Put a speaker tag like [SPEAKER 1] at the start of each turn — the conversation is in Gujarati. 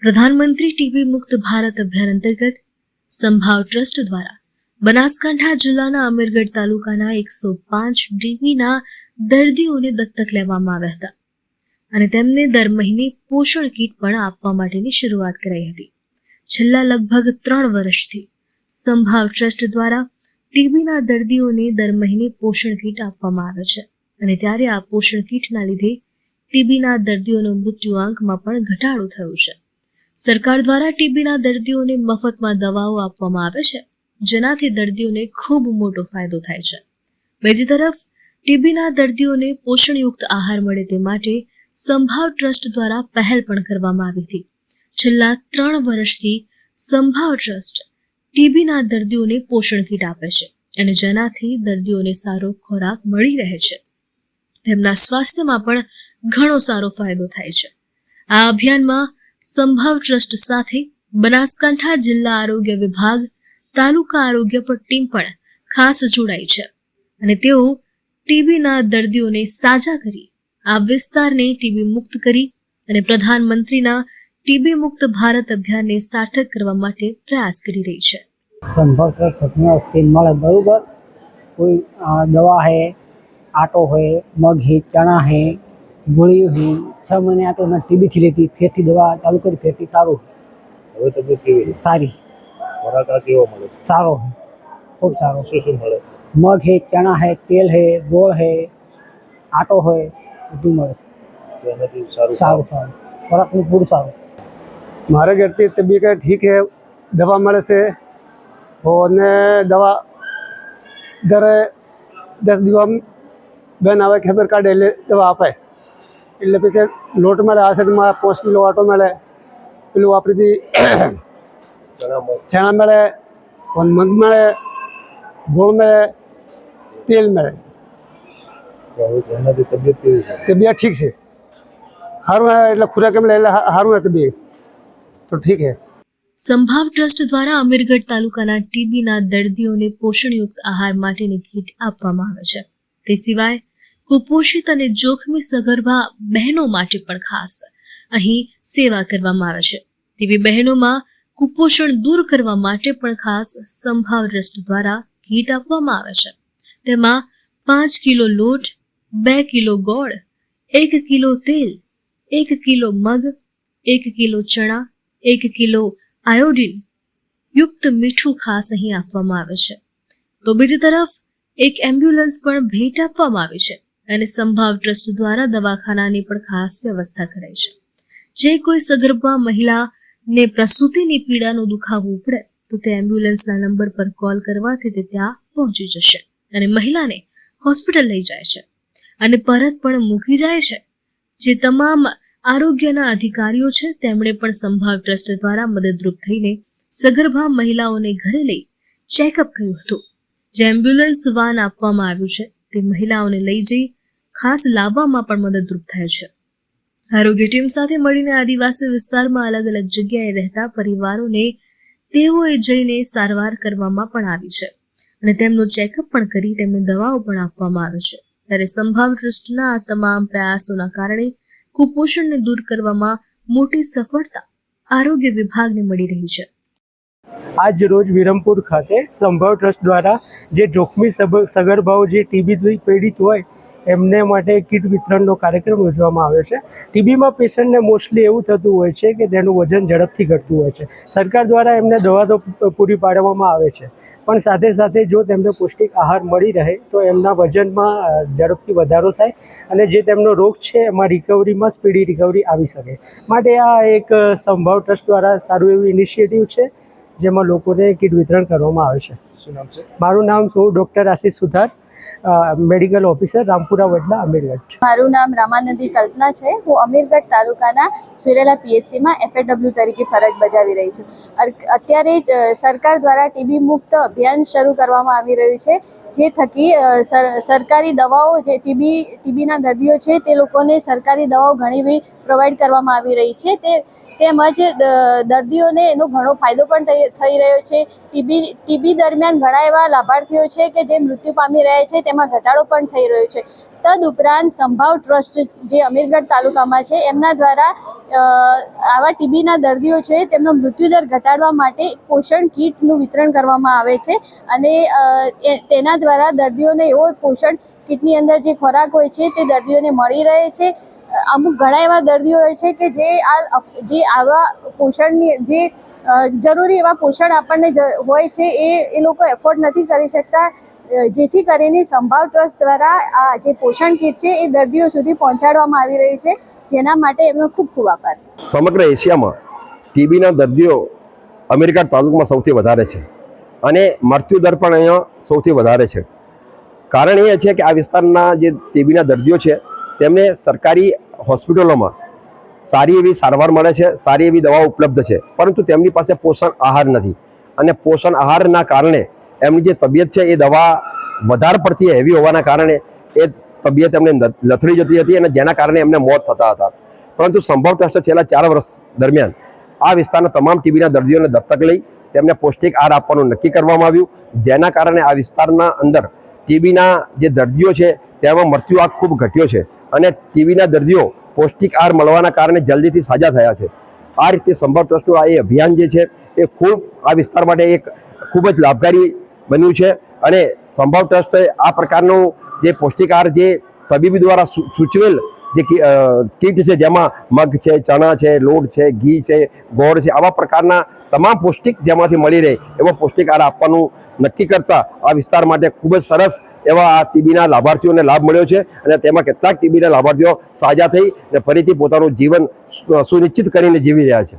[SPEAKER 1] प्रधानमंत्री टीबी मुक्त भारत अभियान अंतर्गत संभाव ट्रस्ट द्वारा बनासकांठा जिल्लाના અમીરગઢ તાલુકાના 105 ટીબીના દર્દીઓને દત્તક લેવામાં આવ્યા હતા અને તેમને દર મહિને પોષણ કીટ પણ આપવા માટેની શરૂઆત કરાઈ હતી। છેલ્લા લગભગ 3 વર્ષથી સંભાવ ટ્રસ્ટ દ્વારા ટીબીના દર્દીઓને દર મહિને પોષણ કીટ આપવામાં આવે છે અને ત્યારે આ પોષણ કીટના લીધે ટીબીના દર્દીઓનો મૃત્યુઆંકમાં પણ ઘટાડો થયો છે। સરકાર દ્વારા ટીબીના દર્દીઓને મફતમાં દવાઓ આપવામાં આવે છે, જેનાથી દર્દીઓને ખૂબ મોટો ફાયદો થાય છે। બીજી તરફ ટીબીના દર્દીઓને પોષણયુક્ત આહાર મળે તે માટે સંભાવ ટ્રસ્ટ દ્વારા પહેલ પણ કરવામાં આવી હતી। છેલ્લા 3 વર્ષથી સંભાવ ટ્રસ્ટ ટીબીના દર્દીઓને પોષણ કીટ આપે છે અને જેનાથી દર્દીઓને સારો ખોરાક મળી રહે છે, તેમના સ્વાસ્થ્યમાં પણ ઘણો સારો ફાયદો થાય છે। આ અભિયાનમાં સંભાવ ટ્રસ્ટ સાથે બનાસકાંઠા જિલ્લા આરોગ્ય વિભાગ, તાલુકા આરોગ્ય ટીમ પણ ખાસ જોડાઈ છે અને તેઓ ટીબીના દર્દીઓને સાજા કરી આ વિસ્તારને ટીબી મુક્ત કરી અને પ્રધાનમંત્રીના ટીબી મુક્ત ભારત અભિયાનને સાર્થક કરવા માટે પ્રયાસ કરી રહી છે।
[SPEAKER 2] संभव ट्रस्ट મળે बराबर, कोई दवा है, आटो है, मग है, चना है, गोली है। 6 महीने आ तो मैं टीबी थी लेती, फिर थी दवा चालू करी, फिर थी सारो
[SPEAKER 3] હવે તબિયત કેવી છે?
[SPEAKER 2] सारी
[SPEAKER 3] ખોરાક આ કેવો મળે છે?
[SPEAKER 2] सारो है, खूब सारो।
[SPEAKER 3] શું મળે?
[SPEAKER 2] मग है, चना है, तेल है, गोल है, आटो है, બધું મળે
[SPEAKER 3] તો એનાથી સારું
[SPEAKER 2] સારું સારું ખોરાકનું પૂરું સારું।
[SPEAKER 4] મારે ઘરથી તબિયત ઠીક है, દવા મળે છે અને દવા દર 10 દિવસ બેન આવે ખબર કાઢે એટલે દવા આપે, એટલે પછી લોટ મળે, આ સાઈડમાં 5 કિલો આટો મળે, પેલું આપણીથી ચણા મળે, મગ મળે, ગોળ મળે, તેલ મળે।
[SPEAKER 3] હવે એનાથી તબિયત કેવી છે?
[SPEAKER 4] તબિયત ઠીક છે, સારું હે, એટલે ખોરાક મળે એટલે સારું હે, તબિયત તો ઠીક है।
[SPEAKER 1] સંભાવ ટ્રસ્ટ દ્વારા અમીરગઢ તાલુકાના ટીબીના દર્દીઓને પોષણયુક્ત આહાર માટેની કીટ આપવામાં આવે છે। તે સિવાય કુપોષિત અને જોખમી સગર્ભા બહેનો માટે પણ ખાસ અહીં સેવા કરવામાં આવે છે। તેવી બહેનોમાં કુપોષણ દૂર કરવા માટે પણ ખાસ સંભાવ ટ્રસ્ટ દ્વારા કીટ આપવામાં આવે છે। તેમાં 5 કિલો લોટ, 2 કિલો ગોળ, 1 કિલો તેલ, 1 કિલો મગ, 1 કિલો ચણા, 1 કિલો આયોડિન યુક્ત મીઠું ખાસ અહીં આપવામાં આવે છે। તો બીજી તરફ એક એમ્બ્યુલન્સ પણ ભેટ આપવામાં આવી છે અને સંભાવ ટ્રસ્ટ દ્વારા દવાખાનાની પણ ખાસ વ્યવસ્થા કરાઈ છે। જે કોઈ સગર્ભા મહિલાને પ્રસૂતિની પીડાનો દુખાવો ઉપડે તો તે એમ્બ્યુલન્સના નંબર પર કોલ કરવાથી તે ત્યાં પહોંચી જશે અને મહિલાને હોસ્પિટલ લઈ જાય છે અને પરત પણ મૂકી જાય છે। જે તમામ આરોગ્યના અધિકારીઓ છે તેમણે પણ સંભાવ ટ્રસ્ટ દ્વારા મદદરૂપ થઈને સગર્ભા મહિલાઓને ઘરે લઈ ચેકઅપ કર્યું હતું। જે એમ્બ્યુલન્સ વાન આપવામાં આવ્યું છે તે મહિલાઓને લઈ જઈ ખાસ લાવવામાં પણ મદદરૂપ થાય છે। આરોગ્ય ટીમ સાથે મળીને આદિવાસી વિસ્તારમાં અલગ અલગ જગ્યાએ રહેતા પરિવારોને તેઓએ જઈને સારવાર કરવામાં પણ આવી છે અને તેમનું ચેકઅપ પણ કરી તેમને દવાઓ પણ આપવામાં આવે છે। ત્યારે સંભાવ ટ્રસ્ટના આ તમામ પ્રયાસોના કારણે કુપોષણને દૂર કરવામાં મોટી સફળતા આરોગ્ય વિભાગને મળી રહી છે।
[SPEAKER 5] આજ રોજ વિરમપુર ખાતે સંભાવ ટ્રસ્ટ દ્વારા જે જોખમી સગર્ભાઓ જે ટીબી પીડિત હોય એમને માટે કીટ વિતરણનો કાર્યક્રમ યોજવામાં આવ્યો છે। ટીબીમાં પેશન્ટને મોસ્ટલી એવું થતું હોય છે કે તેનું વજન ઝડપથી ઘટતું હોય છે। સરકાર દ્વારા એમને દવા તો પૂરી પાડવામાં આવે છે, પણ સાથે સાથે જો તેમને પૌષ્ટિક આહાર મળી રહે તો એમના વજનમાં ઝડપથી વધારો થાય અને જે તેમનો રોગ છે એમાં રિકવરીમાં સ્પીડી રિકવરી આવી શકે। માટે આ એક સંભાવ ટ્રસ્ટ દ્વારા સારું એવું ઇનિશિયેટિવ છે, જેમાં લોકોને કીટ વિતરણ કરવામાં આવે છે।
[SPEAKER 3] શું નામ છે?
[SPEAKER 5] મારું નામ છું ડૉક્ટર આશીષ સુથાર, મેડિકલ ઓફિસર, રામપુરા વડલા, અમીરગઢ।
[SPEAKER 6] મારું નામ રામાનંદી કલ્પના છે। હું અમીરગઢ તાલુકાના સુરેલા પીએચસીમાં FAW તરીકે ફરજ બજાવી રહી છું। અત્યારે સરકાર દ્વારા ટીબી મુક્ત અભિયાન શરૂ કરવામાં આવી રહ્યું છે, જે થકી સરકારી દવાઓ જે ટીબીના દર્દીઓ છે તે લોકોને સરકારી દવાઓ ઘણી પ્રોવાઈડ કરવામાં આવી રહી છે। તેમજ દર્દીઓને એનો ઘણો ફાયદો પણ થઈ રહ્યો છે। ટીબી દરમિયાન ઘણા એવા લાભાર્થીઓ છે કે જે મૃત્યુ પામી રહ્યા છે, છે તેમાં ઘટાડો પણ થઈ રહ્યો છે. તદુપરાંત સંભાવ ટ્રસ્ટ જે અમીરગઢ તાલુકામાં છે એમના દ્વારા આવા ટીબીના દર્દીઓ છે તેમનો મૃત્યુદર ઘટાડવા માટે પોષણ કીટનું વિતરણ કરવામાં આવે છે અને તેના દ્વારા દર્દીઓને એવો પોષણ કીટની અંદર જે ખોરાક હોય છે તે દર્દીઓને મળી રહે છે. અમુક ઘણા એવા દર્દીઓ હોય છે કે જે આવા પોષણની જે જરૂરી એવા પોષણ આપણને હોય છે એ લોકો એફોર્ડ નથી કરી શકતા, જેથી કરીને સંભાવ ટ્રસ્ટ દ્વારા આ જે પોષણ કીટ છે એ દર્દીઓ સુધી પહોંચાડવામાં આવી રહી છે, જેના માટે એમનો ખૂબ ખૂબ આભાર.
[SPEAKER 7] સમગ્ર એશિયામાં ટીબીના દર્દીઓ અમીરગઢ તાલુકામાં સૌથી વધારે છે અને મૃત્યુદર પણ અહીંયા સૌથી વધારે છે. કારણ એ છે કે આ વિસ્તારના જે ટીબીના દર્દીઓ છે તેમને સરકારી હોસ્પિટલોમાં સારી એવી સારવાર મળે છે, સારી એવી દવાઓ ઉપલબ્ધ છે, પરંતુ તેમની પાસે પોષણ આહાર નથી અને પોષણ આહારના કારણે એમની જે તબિયત છે એ દવા વધારે પડતી હેવી હોવાના કારણે એ તબિયત એમને લથડી જતી હતી અને જેના કારણે એમને મોત થતા હતા. પરંતુ સંભવ ટ્રસ્ટે છેલ્લા 4 વર્ષ દરમિયાન આ વિસ્તારના તમામ ટીબીના દર્દીઓને દત્તક લઈ તેમને પૌષ્ટિક આહાર આપવાનું નક્કી કરવામાં આવ્યું, જેના કારણે આ વિસ્તારના અંદર ટીબીના જે દર્દીઓ છે તેમાં મૃત્યુઆંક ખૂબ ઘટ્યો છે અને ટીબીના દર્દીઓ પૌષ્ટિક આહાર મળવાના કારણે જલ્દીથી સાજા થયા છે. આ રીતે સંભવ ટ્રસ્ટનું આ અભિયાન જે છે એ ખૂબ આ વિસ્તાર માટે એક ખૂબ જ લાભકારી બન્યું છે અને સંભવ ટ્રસ્ટે આ પ્રકારનું જે પૌષ્ટિક આહાર જે તબીબી દ્વારા સૂચવેલ જે કીટ છે જેમાં મગ છે, ચણા છે, લોટ છે, ઘી છે, ગોળ છે, આવા પ્રકારના તમામ પૌષ્ટિક જેમાંથી મળી રહે એવો પૌષ્ટિક આહાર આપવાનું નક્કી કરતા આ વિસ્તાર માટે ખૂબ જ સરસ એવા આ ટીબીના લાભાર્થીઓને લાભ મળ્યો છે અને તેમાં કેટલાક ટીબીના લાભાર્થીઓ સાજા થઈ અને ફરીથી પોતાનું જીવન સુનિશ્ચિત કરીને જીવી રહ્યા છે.